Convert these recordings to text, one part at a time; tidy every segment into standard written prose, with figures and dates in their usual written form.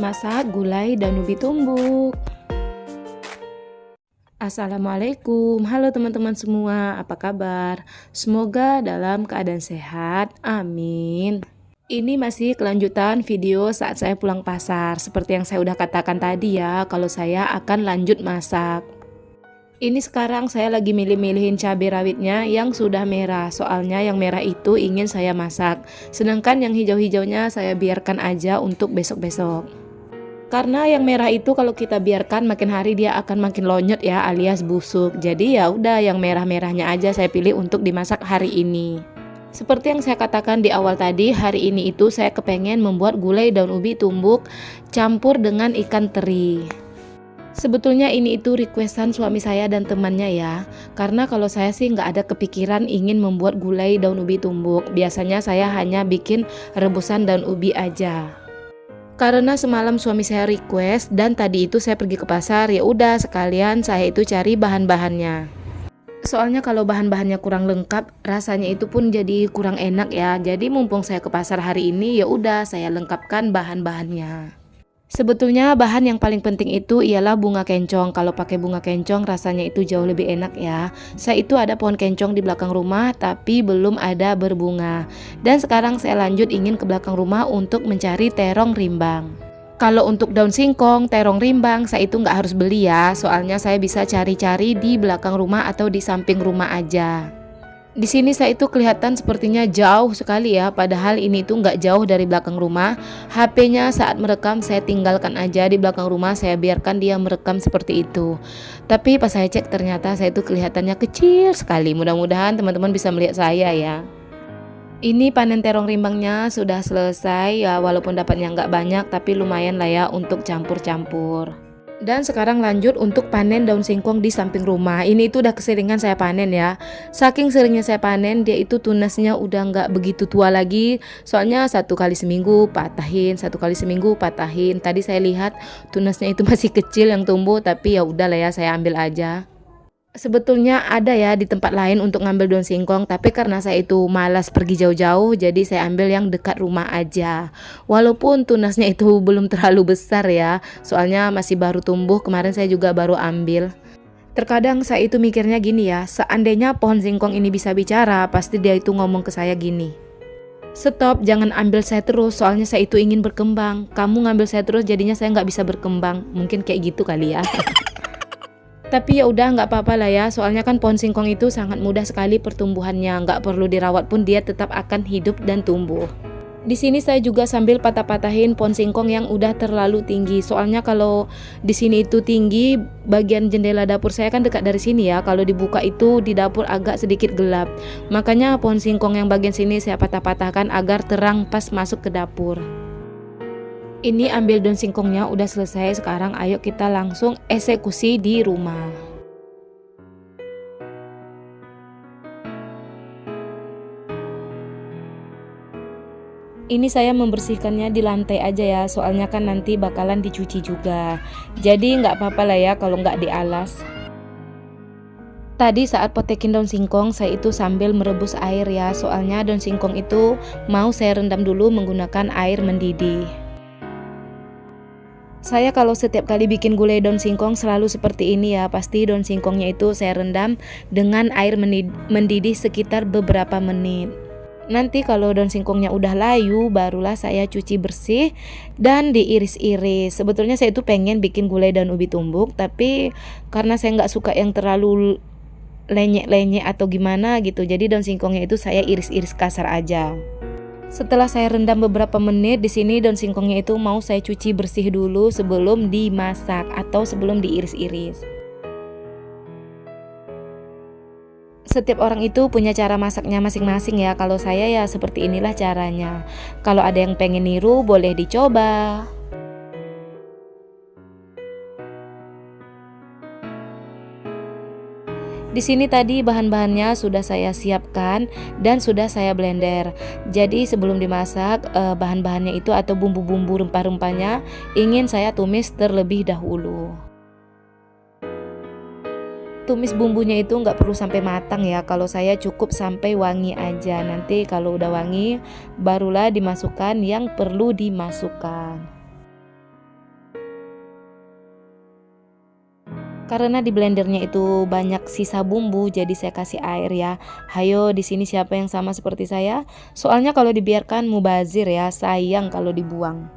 Masak gulai dan ubi tumbuk. Assalamualaikum, halo teman-teman semua, apa kabar? Semoga dalam keadaan sehat, amin. Ini masih kelanjutan video saat saya pulang pasar. Seperti yang saya udah katakan tadi ya, kalau saya akan lanjut masak. Ini sekarang saya lagi milih-milihin cabai rawitnya yang sudah merah. Soalnya yang merah itu ingin saya masak. Sedangkan yang hijau-hijaunya saya biarkan aja untuk besok-besok. Karena yang merah itu kalau kita biarkan makin hari dia akan makin lonyot ya, alias busuk. Jadi ya udah yang merah-merahnya aja saya pilih untuk dimasak hari ini. Seperti yang saya katakan di awal tadi, hari ini itu saya kepengen membuat gulai daun ubi tumbuk campur dengan ikan teri. Sebetulnya ini itu requestan suami saya dan temannya ya. Karena kalau saya sih nggak ada kepikiran ingin membuat gulai daun ubi tumbuk. Biasanya saya hanya bikin rebusan daun ubi aja. Karena semalam suami saya request dan tadi itu saya pergi ke pasar, ya udah sekalian saya itu cari bahan-bahannya. Soalnya kalau bahan-bahannya kurang lengkap, rasanya itu pun jadi kurang enak ya. Jadi mumpung saya ke pasar hari ini, ya udah saya lengkapkan bahan-bahannya. Sebetulnya bahan yang paling penting itu ialah bunga kencong. Kalau pakai bunga kencong rasanya itu jauh lebih enak ya. Saya itu ada pohon kencong di belakang rumah tapi belum ada berbunga. Dan sekarang saya lanjut ingin ke belakang rumah untuk mencari terong rimbang. Kalau untuk daun singkong, terong rimbang saya itu nggak harus beli ya. Soalnya saya bisa cari-cari di belakang rumah atau di samping rumah aja. Di sini saya itu kelihatan sepertinya jauh sekali ya, padahal ini tuh nggak jauh dari belakang rumah. HP-nya saat merekam saya tinggalkan aja di belakang rumah, saya biarkan dia merekam seperti itu. Tapi pas saya cek ternyata saya itu kelihatannya kecil sekali. Mudah-mudahan teman-teman bisa melihat saya ya. Ini panen terong rimbangnya sudah selesai ya, walaupun dapatnya nggak banyak tapi lumayan lah ya untuk campur-campur. Dan sekarang lanjut untuk panen daun singkong di samping rumah. Ini itu udah keseringan saya panen ya. Saking seringnya saya panen, dia itu tunasnya udah nggak begitu tua lagi. Soalnya 1 kali seminggu patahin, 1 kali seminggu patahin. Tadi saya lihat tunasnya itu masih kecil yang tumbuh, tapi ya udahlah ya saya ambil aja. Sebetulnya ada ya di tempat lain untuk ngambil daun singkong, tapi karena saya itu malas pergi jauh-jauh, jadi saya ambil yang dekat rumah aja. Walaupun tunasnya itu belum terlalu besar ya, soalnya masih baru tumbuh, kemarin saya juga baru ambil. Terkadang saya itu mikirnya gini ya, seandainya pohon singkong ini bisa bicara, pasti dia itu ngomong ke saya gini. Stop, jangan ambil saya terus, soalnya saya itu ingin berkembang. Kamu ngambil saya terus, jadinya saya nggak bisa berkembang. Mungkin kayak gitu kali ya. Tapi ya udah nggak apa-apa lah ya, soalnya kan pohon singkong itu sangat mudah sekali pertumbuhannya, nggak perlu dirawat pun dia tetap akan hidup dan tumbuh. Di sini saya juga sambil patah-patahin pohon singkong yang udah terlalu tinggi. Soalnya kalau di sini itu tinggi, bagian jendela dapur saya kan dekat dari sini ya. Kalau dibuka itu di dapur agak sedikit gelap. Makanya pohon singkong yang bagian sini saya patah-patahkan agar terang pas masuk ke dapur. Ini ambil daun singkongnya udah selesai, sekarang ayo kita langsung eksekusi di rumah. Ini saya membersihkannya di lantai aja ya, soalnya kan nanti bakalan dicuci juga. Jadi nggak apa-apa lah ya kalau nggak di alas. Tadi saat potekin daun singkong saya itu sambil merebus air ya, soalnya daun singkong itu mau saya rendam dulu menggunakan air mendidih. Saya kalau setiap kali bikin gulai daun singkong selalu seperti ini ya. Pasti daun singkongnya itu saya rendam dengan air mendidih sekitar beberapa menit. Nanti kalau daun singkongnya udah layu, barulah saya cuci bersih dan diiris-iris. Sebetulnya saya itu pengen bikin gulai daun ubi tumbuk, tapi karena saya nggak suka yang terlalu lenyek-lenyek atau gimana gitu, jadi daun singkongnya itu saya iris-iris kasar aja. Setelah saya rendam beberapa menit, di sini daun singkongnya itu mau saya cuci bersih dulu sebelum dimasak atau sebelum diiris-iris. Setiap orang itu punya cara masaknya masing-masing ya. Kalau saya ya seperti inilah caranya. Kalau ada yang pengen niru boleh dicoba. Di sini tadi bahan-bahannya sudah saya siapkan dan sudah saya blender. Jadi sebelum dimasak bahan-bahannya itu atau bumbu-bumbu rempah-rempahnya ingin saya tumis terlebih dahulu. Tumis bumbunya itu nggak perlu sampai matang ya. Kalau saya cukup sampai wangi aja. Nanti kalau udah wangi barulah dimasukkan yang perlu dimasukkan. Karena di blendernya itu banyak sisa bumbu, jadi saya kasih air ya. Hayo, di sini siapa yang sama seperti saya? Soalnya kalau dibiarkan mubazir ya, sayang kalau dibuang.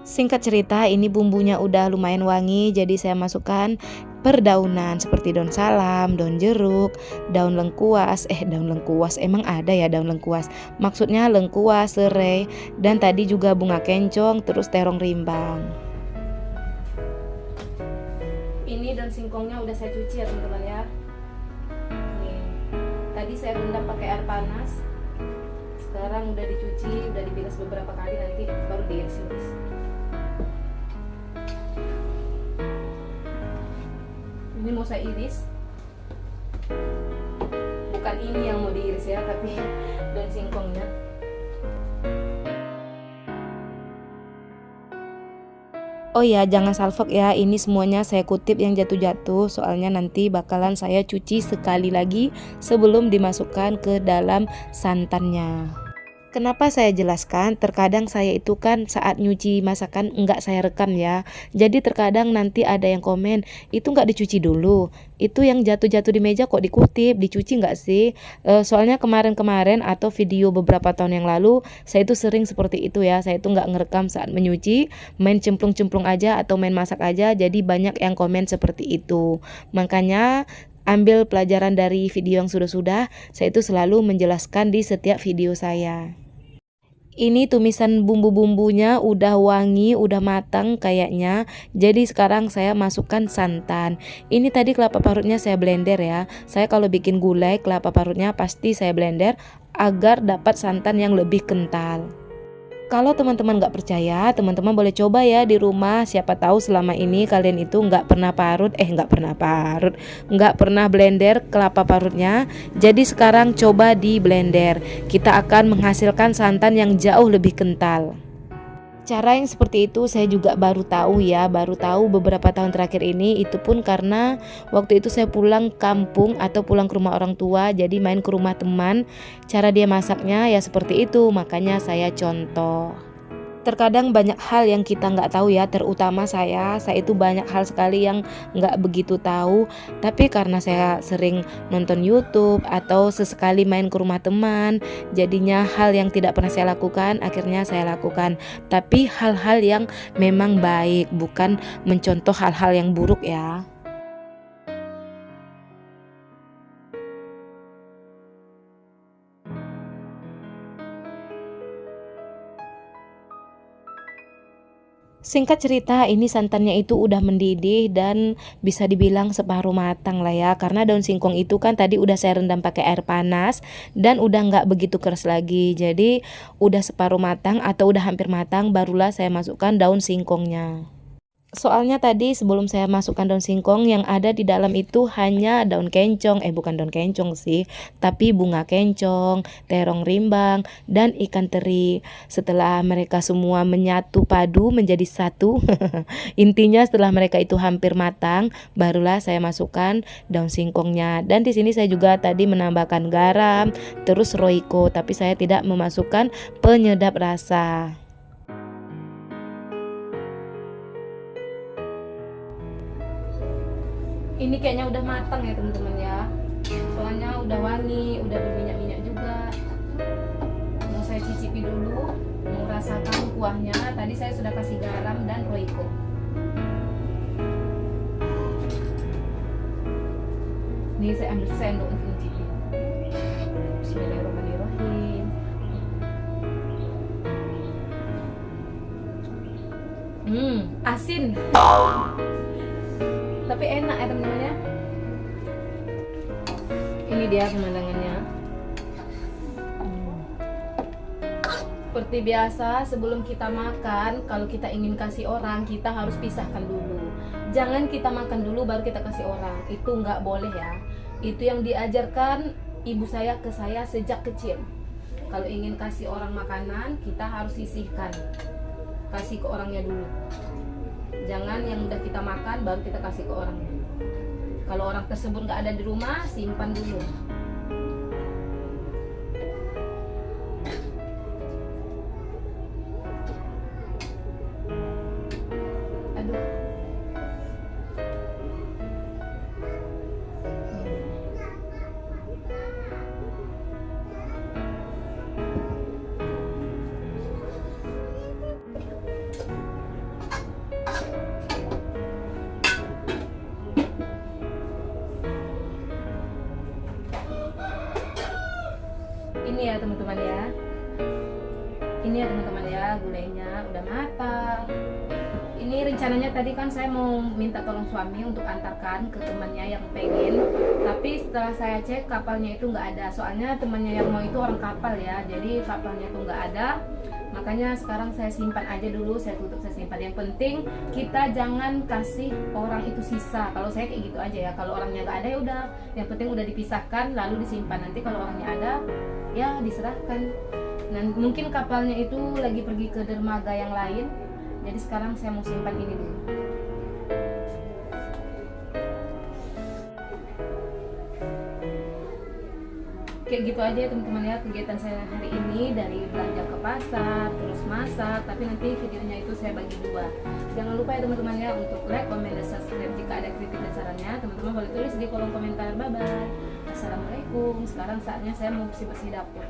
Singkat cerita, ini bumbunya udah lumayan wangi, jadi saya masukkan perdaunan seperti daun salam, daun jeruk, daun lengkuas. Daun lengkuas, emang ada ya daun lengkuas? Maksudnya lengkuas, serai, dan tadi juga bunga kencong, terus terong rimbang. Ini daun singkongnya udah saya cuci ya teman-teman ya. Nih, tadi saya rendam pakai air panas. Sekarang udah dicuci, udah dibilas beberapa kali, nanti baru diiris. Ini mau saya iris. Bukan ini yang mau diiris ya, tapi daun singkongnya. Oh ya, jangan salfok ya, ini semuanya saya kutip yang jatuh-jatuh, soalnya nanti bakalan saya cuci sekali lagi sebelum dimasukkan ke dalam santannya. Kenapa saya jelaskan? Terkadang saya itu kan saat nyuci masakan enggak saya rekam ya. Jadi terkadang nanti ada yang komen, itu enggak dicuci dulu. Itu yang jatuh-jatuh di meja kok dikutip, dicuci enggak sih? Soalnya kemarin-kemarin atau video beberapa tahun yang lalu, saya itu sering seperti itu ya. Saya itu enggak ngerekam saat menyuci, main cemplung-cemplung aja atau main masak aja. Jadi banyak yang komen seperti itu. Makanya ambil pelajaran dari video yang sudah-sudah, saya itu selalu menjelaskan di setiap video saya. Ini tumisan bumbu-bumbunya udah wangi, udah matang kayaknya. Jadi sekarang saya masukkan santan. Ini tadi kelapa parutnya saya blender ya. Saya kalau bikin gulai kelapa parutnya pasti saya blender agar dapat santan yang lebih kental. Kalau teman-teman nggak percaya, teman-teman boleh coba ya di rumah. Siapa tahu selama ini kalian itu nggak pernah blender kelapa parutnya. Jadi sekarang coba di blender. Kita akan menghasilkan santan yang jauh lebih kental. Cara yang seperti itu saya juga baru tahu ya, baru tahu beberapa tahun terakhir ini. Itu pun karena waktu itu saya pulang kampung atau pulang ke rumah orang tua, jadi main ke rumah teman. Cara dia masaknya ya seperti itu, makanya saya contoh. Terkadang banyak hal yang kita nggak tahu ya, terutama saya itu banyak hal sekali yang nggak begitu tahu. Tapi karena saya sering nonton YouTube atau sesekali main ke rumah teman, jadinya hal yang tidak pernah saya lakukan akhirnya saya lakukan. Tapi hal-hal yang memang baik, bukan mencontoh hal-hal yang buruk ya. Singkat cerita, ini santannya itu udah mendidih dan bisa dibilang separuh matang lah ya. Karena daun singkong itu kan tadi udah saya rendam pakai air panas dan udah nggak begitu keras lagi. Jadi udah separuh matang atau udah hampir matang, barulah saya masukkan daun singkongnya. Soalnya tadi sebelum saya masukkan daun singkong, yang ada di dalam itu hanya daun kencong, bukan daun kencong sih, tapi bunga kencong, terong rimbang, dan ikan teri. Setelah mereka semua menyatu padu menjadi satu, intinya setelah mereka itu hampir matang, barulah saya masukkan daun singkongnya. Dan di sini saya juga tadi menambahkan garam, terus roiko, tapi saya tidak memasukkan penyedap rasa. Ini kayaknya udah matang ya teman-teman ya, soalnya udah wangi, udah berminyak-minyak juga. Mau saya cicipi dulu, mau rasakan kuahnya. Tadi saya sudah kasih garam dan roiko. Ini saya ambil sendok untuk mencicipi. Bismillahirrahmanirrahim. Asin. Tapi enak ya teman-teman ya. Ini dia pemandangannya. Seperti biasa sebelum kita makan, kalau kita ingin kasih orang, kita harus pisahkan dulu. Jangan kita makan dulu baru kita kasih orang. Itu nggak boleh ya. Itu yang diajarkan ibu saya ke saya sejak kecil. Kalau ingin kasih orang makanan, kita harus sisihkan. Kasih ke orangnya dulu. Jangan yang udah kita makan baru kita kasih ke orangnya. Kalau orang tersebut nggak ada di rumah, simpan dulu. Aduh. teman-teman ya. Ini ya teman-teman ya, gulainya udah matang. Ini rencananya tadi kan saya mau minta tolong suami untuk antarkan ke temannya yang pengen, tapi setelah saya cek kapalnya itu nggak ada. Soalnya temannya yang mau itu orang kapal ya, jadi kapalnya itu nggak ada. Makanya sekarang saya simpan aja dulu, saya tutup, saya simpan. Yang penting kita jangan kasih orang itu sisa. Kalau saya kayak gitu aja ya, kalau orangnya nggak ada ya udah, yang penting udah dipisahkan lalu disimpan. Nanti kalau orangnya ada ya diserahkan. Dan mungkin kapalnya itu lagi pergi ke dermaga yang lain, jadi sekarang saya mau simpan ini dulu. Kayak gitu aja ya teman-teman ya kegiatan saya hari ini, dari belanja ke pasar terus masak. Tapi nanti videonya itu saya bagi dua. Jangan lupa ya teman-teman ya untuk like, comment, dan subscribe. Jika ada kritik dan sarannya teman-teman boleh tulis di kolom komentar. Bye bye. Assalamualaikum. Sekarang saatnya saya mau bersih-bersih dapur.